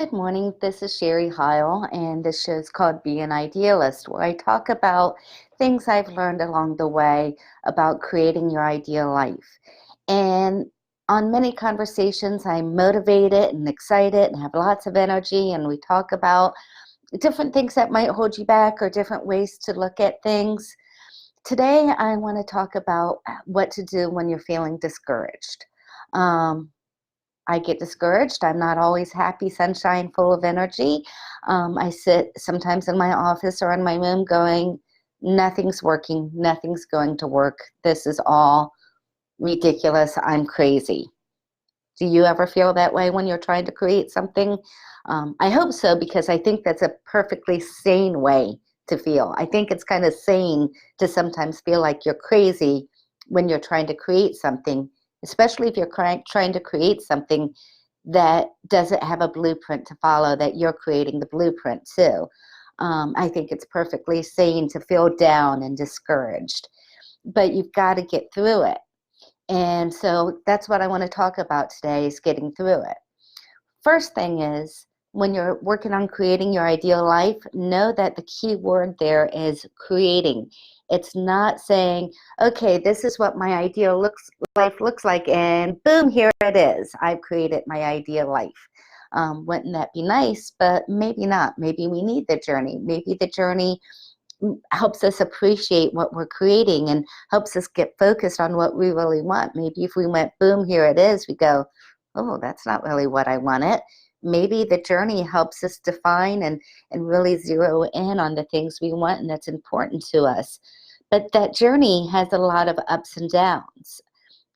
Good morning. This is Sherry Heil, and this show is called Be an Idealist, where I talk about things I've learned along the way about creating your ideal life. And on many conversations, I'm motivated and excited and have lots of energy, and we talk about different things that might hold you back or different ways to look at things. Today, I want to talk about what to do when you're feeling discouraged. Um, I get discouraged. I'm not always happy, sunshine, full of energy. I sit sometimes in my office or in my room going, nothing's working, nothing's going to work. This is all ridiculous. I'm crazy. Do you ever feel that way when you're trying to create something? I hope so, because I think that's a perfectly sane way to feel. I think it's kind of sane to sometimes feel like you're crazy when you're trying to create something, especially if you're trying to create something that doesn't have a blueprint to follow, that you're creating the blueprint too. I think it's perfectly sane to feel down and discouraged, but you've got to get through it. And so that's what I want to talk about today, is getting through it. First thing is, when you're working on creating your ideal life, know that the key word there is creating. It's not saying, okay, this is what my ideal life looks like, and boom, here it is. I've created my ideal life. Wouldn't that be nice? But maybe not. Maybe we need the journey. Maybe the journey helps us appreciate what we're creating and helps us get focused on what we really want. Maybe if we went, boom, here it is, we go, oh, that's not really what I wanted. Maybe the journey helps us define and really zero in on the things we want and that's important to us. But that journey has a lot of ups and downs.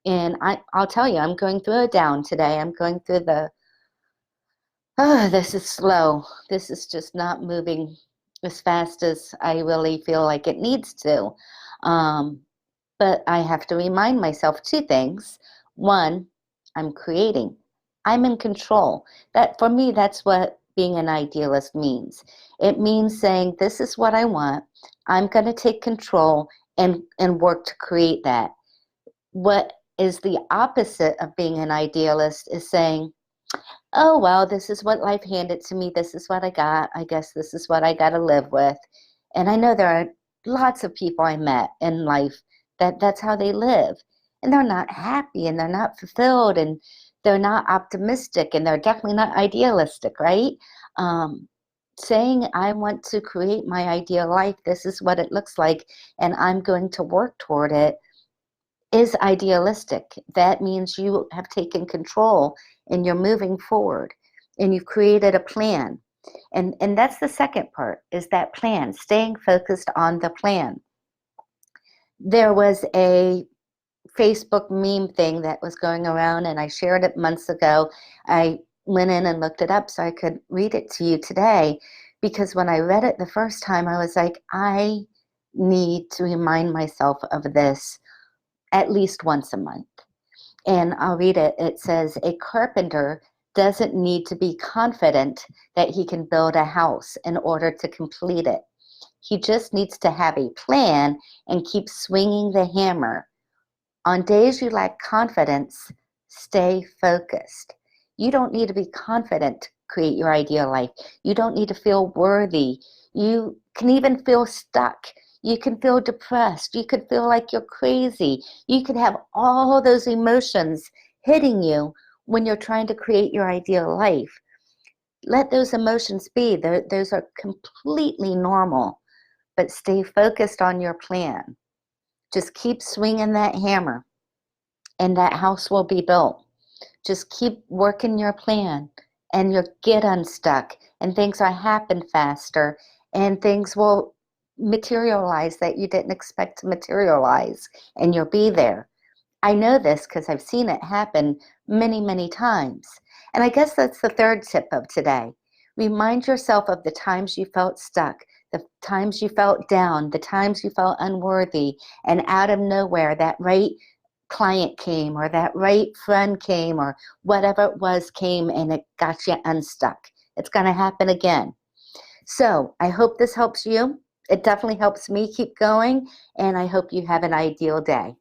And I'll tell you, I'm going through a down today. I'm going through this is slow. This is just not moving as fast as I really feel like it needs to. Um, but I have to remind myself two things. One, I'm creating. I'm in control. That, for me, that's what being an idealist means. It means saying, this is what I want. I'm going to take control and work to create that. What is the opposite of being an idealist is saying, oh, well, this is what life handed to me. This is what I got. I guess this is what I got to live with. And I know there are lots of people I met in life that's how they live. And they're not happy and they're not fulfilled and they're not optimistic and they're definitely not idealistic, right? Um, Saying, I want to create my ideal life. This is what it looks like and I'm going to work toward it is idealistic. That means you have taken control and you're moving forward and you've created a plan. And that's the second part, is that plan, staying focused on the plan. There was a Facebook meme thing that was going around and I shared it months ago. I went in and looked it up so I could read it to you today, because when I read it the first time, I was like, I need to remind myself of this at least once a month. And I'll read it. It says, a carpenter doesn't need to be confident that he can build a house in order to complete it. He just needs to have a plan and keep swinging the hammer. On days you lack confidence, stay focused. You don't need to be confident to create your ideal life. You don't need to feel worthy. You can even feel stuck. You can feel depressed. You could feel like you're crazy. You could have all those emotions hitting you when you're trying to create your ideal life. Let those emotions be. Those are completely normal, but stay focused on your plan. Just keep swinging that hammer and that house will be built. Just keep working your plan and you'll get unstuck and things will happen faster and things will materialize that you didn't expect to materialize and you'll be there. I know this because I've seen it happen many, many times. And I guess that's the third tip of today. Remind yourself of the times you felt stuck, the times you felt down, the times you felt unworthy, and out of nowhere, that right client came or that right friend came or whatever it was came and it got you unstuck. It's going to happen again. So I hope this helps you. It definitely helps me keep going, and I hope you have an ideal day.